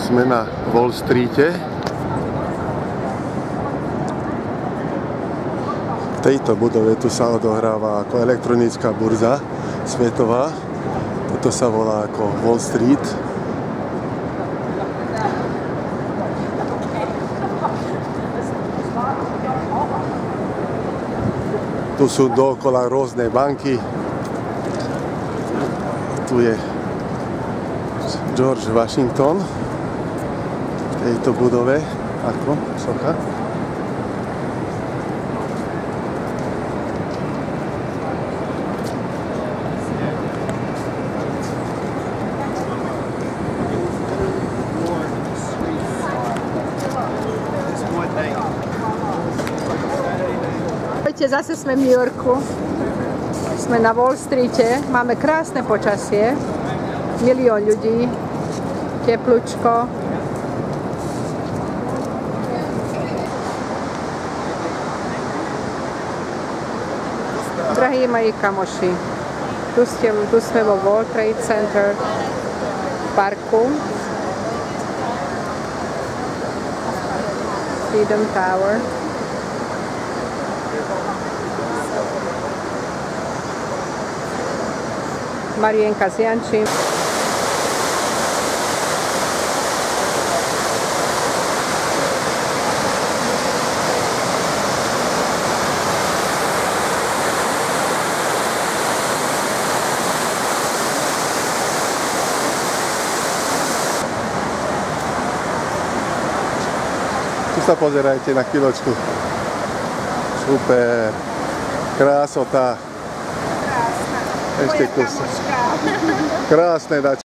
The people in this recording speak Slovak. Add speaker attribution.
Speaker 1: Sme na Wall Streete. V tejto budove tu sa odohráva ako elektronická burza svetová. Toto sa volá ako Wall Street. Tu sú dookola rôzne banky. Tu je George Washington v tejto budove. Ako? Socha?
Speaker 2: Zase sme v New Yorku, sme na Wall Streete, máme krásne počasie, milión ľudí, teplúčko. Drahí moji kamoši, tu sme vo World Trade Center v parku Freedom Tower. Marienka s Jančím.
Speaker 1: Tu sa pozerajte na chvíľočku. Super. Krásota. Ešte kus. Krásne dačky.